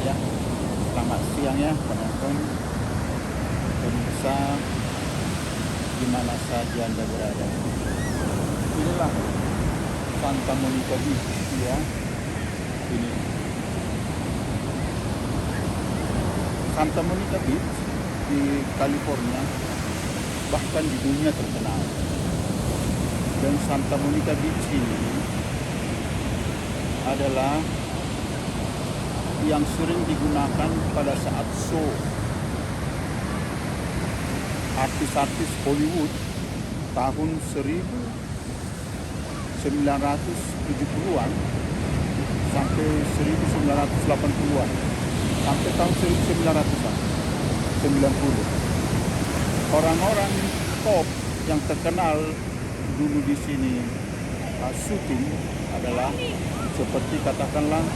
Ya, selamat siang ya penonton pemirsa di mana saja Anda berada. Inilah Santa Monica Beach ya. Ini Santa Monica Beach di California, bahkan di dunia terkenal. Dan Santa Monica Beach ini adalah yang sering digunakan pada saat show artis-artis Hollywood tahun 1970-an sampai 1980-an sampai tahun 1900-an 90. Orang-orang top yang terkenal dulu di sini syuting adalah seperti katakanlah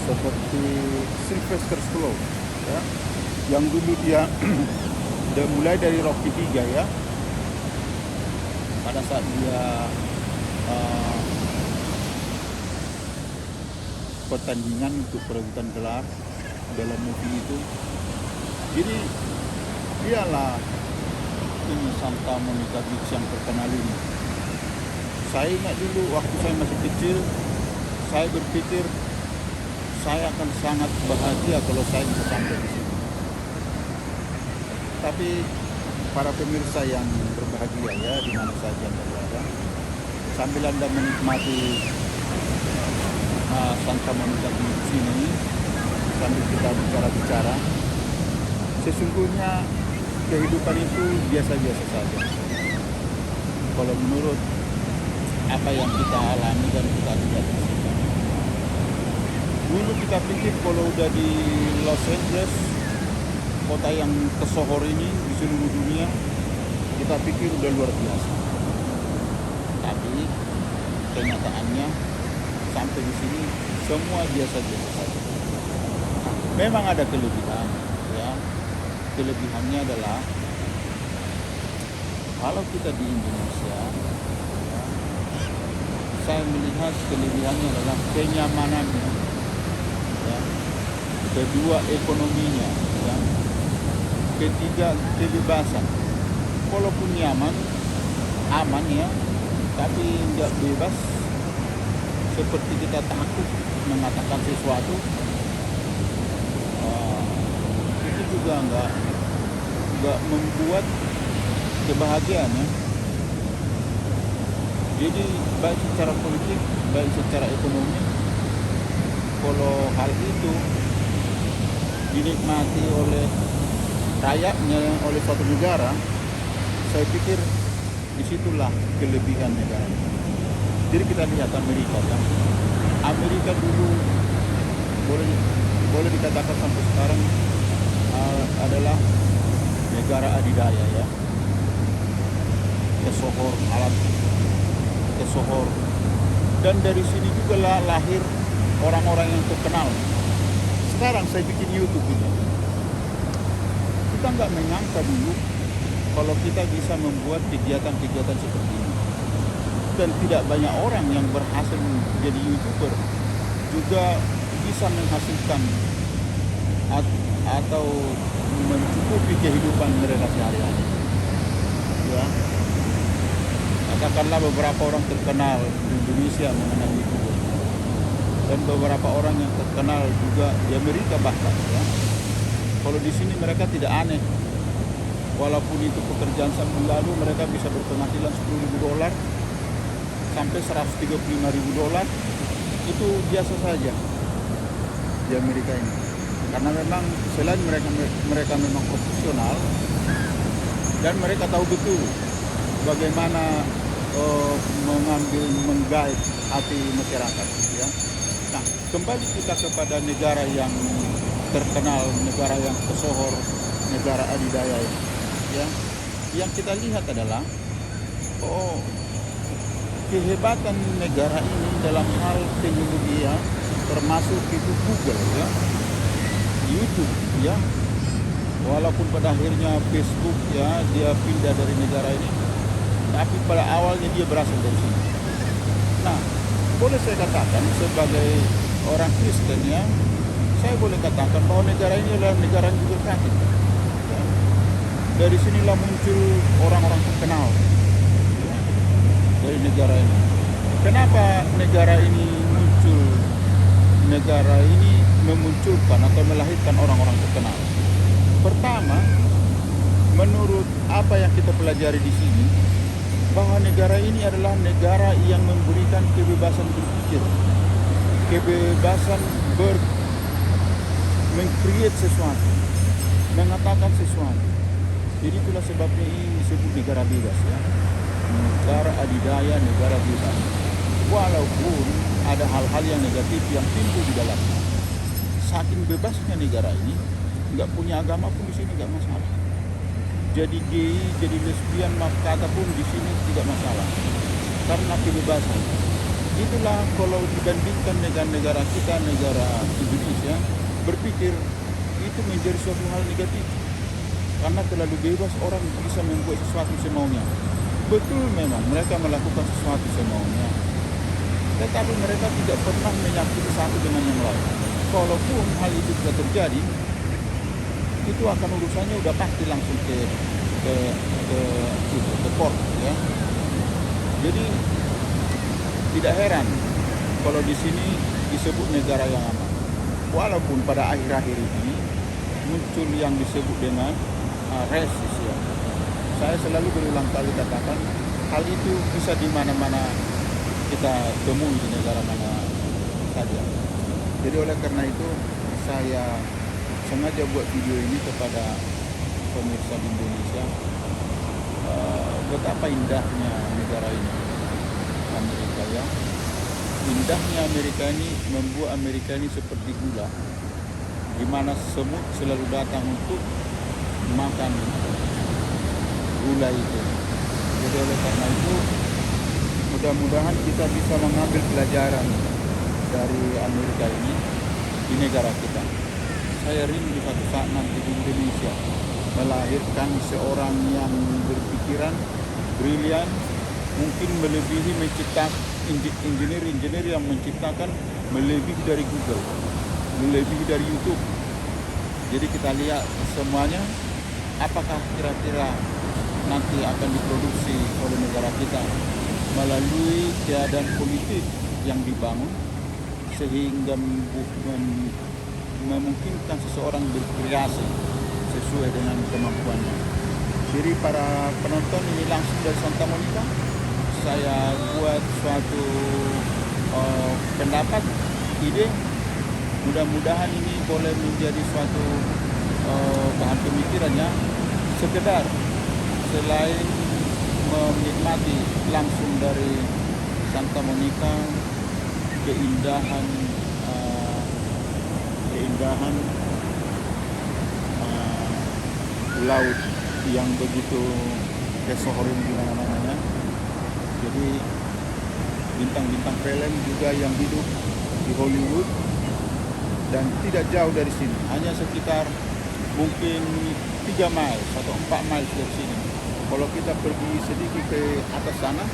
seperti Sylvester Stallone ya, yang dulu dia mulai dari Rocky 3 ya, pada saat dia pertandingan untuk perebutan gelar dalam movie itu. Jadi dialah ini Santa Monica Beach yang terkenal ini. Saya ingat dulu waktu saya masih kecil, saya berpikir saya akan sangat bahagia kalau saya bisa sampai di sini. Tapi para pemirsa yang berbahagia ya, di mana saja Anda berada, sambil Anda menikmati Santa Monica Beach ini, sambil kita bicara-bicara, sesungguhnya kehidupan itu biasa-biasa saja. Kalau menurut apa yang kita alami dan kita lihat di sini. Dulu kita pikir kalau udah di Los Angeles, kota yang tersohor ini di seluruh dunia, kita pikir udah luar biasa. Tapi kenyataannya sampai di sini semua biasa-biasa saja. Memang ada kelebihan, ya. Kelebihannya adalah kalau kita di Indonesia, ya, saya melihat kelebihannya adalah kenyamanannya, ya. Kedua ekonominya, ya. Ketiga kebebasan. Walaupun nyaman, aman ya, tapi nggak bebas. Seperti kita takut mengatakan sesuatu, itu juga nggak membuat kebahagiaan ya. Jadi baik secara politik, baik secara ekonomi, kalau hal itu dinikmati oleh rakyatnya, oleh suatu negara, saya pikir disitulah kelebihan negara. Jadi kita lihat Amerika kan. Amerika dulu boleh dikatakan sampai sekarang adalah negara adidaya ya. Tersohor alat, tersohor. Dan dari sini juga lahir orang-orang yang terkenal. Sekarang saya bikin YouTube ini. Kita nggak menyangka dulu kalau kita bisa membuat kegiatan-kegiatan seperti ini. Dan tidak banyak orang yang berhasil menjadi YouTuber juga bisa menghasilkan atau mencukupi kehidupan mereka sehari-hari. Ya. Katakanlah beberapa orang terkenal di Indonesia mengenai YouTuber. Dan beberapa orang yang terkenal juga di Amerika bahkan ya. Kalau di sini mereka tidak aneh. Walaupun itu pekerjaan sambil lalu, mereka bisa berpenghasilan $10.000 sampai $135.000. Itu biasa saja di Amerika ini. Karena memang selain mereka memang profesional dan mereka tahu betul bagaimana menggait hati masyarakat ya. Nah, kembali kita kepada negara yang terkenal, negara yang tersohor, negara adidaya ini ya. Yang kita lihat adalah kehebatan negara ini dalam hal teknologi ya, termasuk itu Google ya, YouTube ya. Walaupun pada akhirnya Facebook ya dia pindah dari negara ini, tapi pada awalnya dia berasal dari sini. Nah, boleh saya katakan sebagai orang Kristen ya, saya boleh katakan bahwa negara ini adalah negara yang diberkati. Ya. Dari sinilah muncul orang-orang terkenal ya, dari negara ini. Kenapa negara ini muncul? Negara ini memunculkan atau melahirkan orang-orang terkenal. Pertama, menurut apa yang kita pelajari di sini, bahwa negara ini adalah negara yang memberikan kebebasan berpikir, kebebasan meng-create sesuatu, mengatakan sesuatu. Jadi itulah sebabnya ini disebut negara bebas ya. Negara adidaya, negara bebas. Walaupun ada hal-hal yang negatif yang timbul di dalamnya. Saking bebasnya negara ini, nggak punya agama pun di sini nggak masalah. Jadi gay, jadi lesbian, maaf kata pun di sini tidak masalah. Karena kebebasan. Itulah kalau dibandingkan negara-negara kita, negara Indonesia, berpikir itu menjadi suatu hal negatif. Karena terlalu bebas, orang bisa membuat sesuatu semaunya. Betul memang mereka melakukan sesuatu semaunya, tetapi mereka tidak pernah menyakiti satu dengan yang lain. Kalaupun hal itu sudah terjadi, itu akan urusannya udah pasti langsung ke court ya. Jadi tidak heran kalau di sini disebut negara yang aman. Walaupun pada akhir-akhir ini muncul yang disebut dengan resis ya. Saya selalu berulang kali katakan hal itu bisa di mana-mana kita temui, di negara mana saja. Jadi oleh karena itu saya sengaja buat video ini kepada pemirsa di Indonesia, betapa indahnya negara ini, Amerika ya. Indahnya Amerika ini membuat Amerika ini seperti gula, di mana semut selalu datang untuk makan gula itu. Jadi oleh karena itu mudah-mudahan kita bisa mengambil pelajaran dari Amerika ini di negara kita. Saya rindu suatu saat nanti di Indonesia melahirkan seorang yang berpikiran brilian, mungkin melebihi menciptakan engineer yang menciptakan melebihi dari Google, melebihi dari YouTube. Jadi kita lihat semuanya, apakah kira-kira nanti akan diproduksi oleh negara kita melalui keadaan politik yang dibangun sehingga memungkinkan seseorang berkreasi sesuai dengan kemampuannya. Jadi para penonton ini langsung dari Santa Monica, saya buat suatu pendapat, ide, mudah-mudahan ini boleh menjadi suatu bahan pemikirannya, sekedar selain menikmati langsung dari Santa Monica keindahan laut yang begitu kesohorin di mana-mana. Jadi bintang-bintang film juga yang hidup di Hollywood dan tidak jauh dari sini, hanya sekitar mungkin 3 mil atau 4 mil dari sini. Kalau kita pergi sedikit ke atas sana,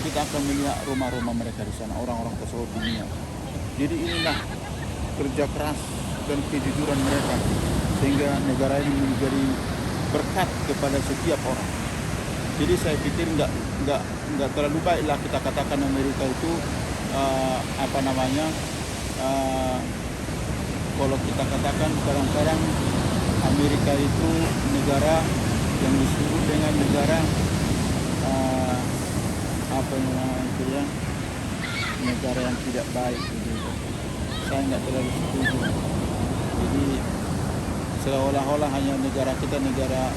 kita akan melihat rumah-rumah mereka di sana, orang-orang ke seluruh dunia. Jadi inilah kerja keras dan kejujuran mereka sehingga negara ini menjadi berkat kepada setiap orang. Jadi saya pikir nggak terlalu baiklah kita katakan Amerika itu kalau kita katakan kadang-kadang Amerika itu negara yang disebut dengan negara negara yang tidak baik gitu. Saya nggak terlalu setuju. Jadi seolah-olah hanya negara kita, negara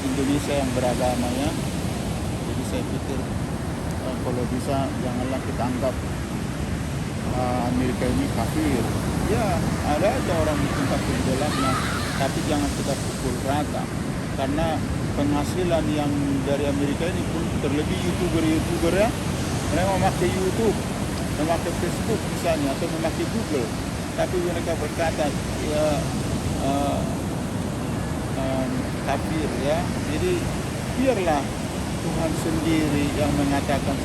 Indonesia yang beragama ya. Jadi saya pikir kalau bisa janganlah kita anggap Amerika ini kafir. Ya ada aja orang bikin kafir di dalamnya, tapi jangan kita pukul rata. Karena penghasilan yang dari Amerika ini pun terlebih YouTuber ya, mereka memakai YouTube, memakai Facebook misalnya, atau memakai Google, tapi mereka berkata ya kafir ya. Jadi biarlah Tuhan sendiri yang mengatakan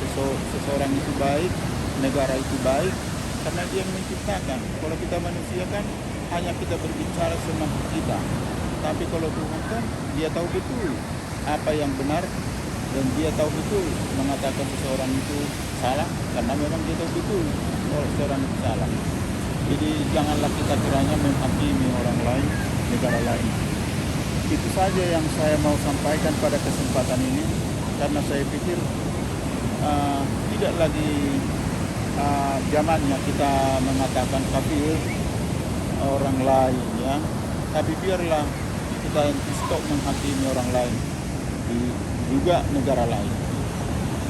seseorang itu baik, negara itu baik, karena dia yang menciptakan. Kalau kita manusia kan hanya kita berbicara semampu kita, tapi kalau Tuhan kan dia tahu betul apa yang benar, dan dia tahu betul mengatakan seseorang itu salah, karena memang dia tahu betul kalau seseorang itu salah. Jadi janganlah kita kiranya menghakimi orang lain, negara lain. Itu saja yang saya mau sampaikan pada kesempatan ini, karena saya pikir tidak lagi zamannya kita mengatakan kafir orang lain, ya. Tapi biarlah kita stop menghakimi orang lain, juga negara lain.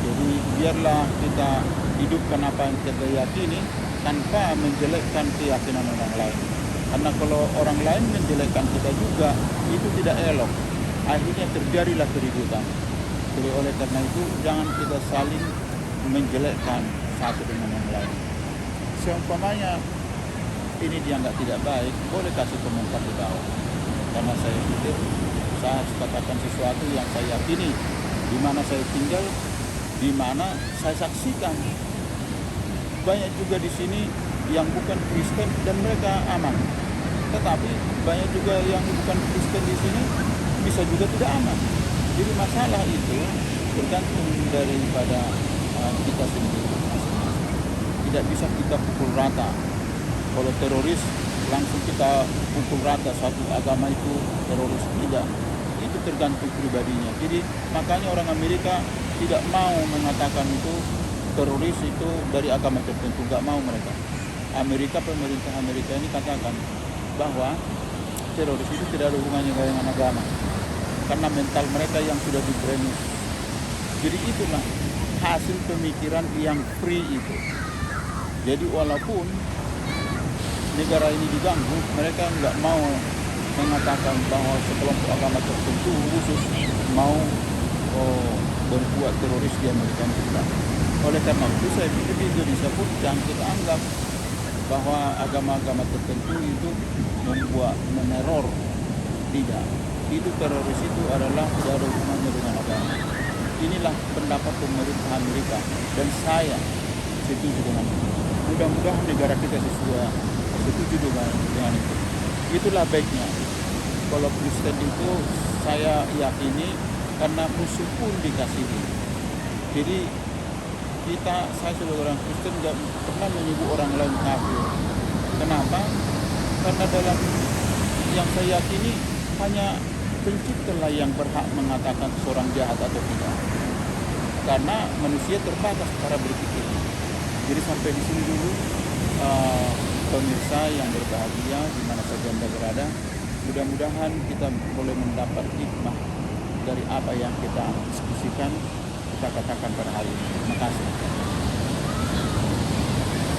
Jadi biarlah kita hidupkan apa yang kita yakini tanpa menjelekkan keyakinan orang lain. Karena kalau orang lain menjelekkan kita juga, itu tidak elok. Akhirnya terjadilah keributan. Jadi oleh karena itu jangan kita saling menjelekkan satu dengan yang lain. Seumpamanya ini dianggap tidak baik, boleh kasih komentar di bawah. Karena saya pikir saya harus katakan sesuatu yang saya yakini, di mana saya tinggal, di mana saya saksikan. Banyak juga di sini yang bukan Kristen dan mereka aman. Tetapi banyak juga yang bukan Kristen di sini bisa juga tidak aman. Jadi masalah itu bergantung daripada kita sendiri masing-masing. Tidak bisa kita pukul rata. Kalau teroris langsung kita pukul rata satu agama itu teroris, tidak. Itu tergantung pribadinya. Jadi makanya orang Amerika tidak mau mengatakan itu teroris itu dari agama tertentu, nggak mau mereka. Pemerintah Amerika ini katakan bahwa teroris itu tidak ada hubungannya dengan agama, karena mental mereka yang sudah di-brainwash. Jadi itulah hasil pemikiran yang free itu. Jadi walaupun negara ini diganggu, mereka nggak mau mengatakan bahwa sekelompok agama tertentu khusus mau berbuat teroris di Amerika Serikat. Oleh karena itu saya pikir di Indonesia pun jangan kita anggap bahwa agama-agama tertentu itu membuat meneror. Tidak. Itu teroris itu adalah tidak ada hubungannya dengan agama. Inilah pendapat pemerintah Amerika dan saya setuju dengan itu. Mudah-mudahan negara kita setuju dengan itu. Itulah baiknya. Kalau Kristen itu saya yakini karena musuh pun dikasihi. Jadi saya sebagai orang Kristen tidak pernah menyebut orang lain kafir. Kenapa? Karena dalam yang saya yakini hanya penciptalah yang berhak mengatakan seorang jahat atau tidak. Karena manusia terbatas cara berpikir. Jadi sampai di sini dulu pemirsa yang berbahagia di mana saja Anda berada. Mudah-mudahan kita boleh mendapat hikmah dari apa yang kita diskusikan, kita katakan pada hari ini. Terima kasih.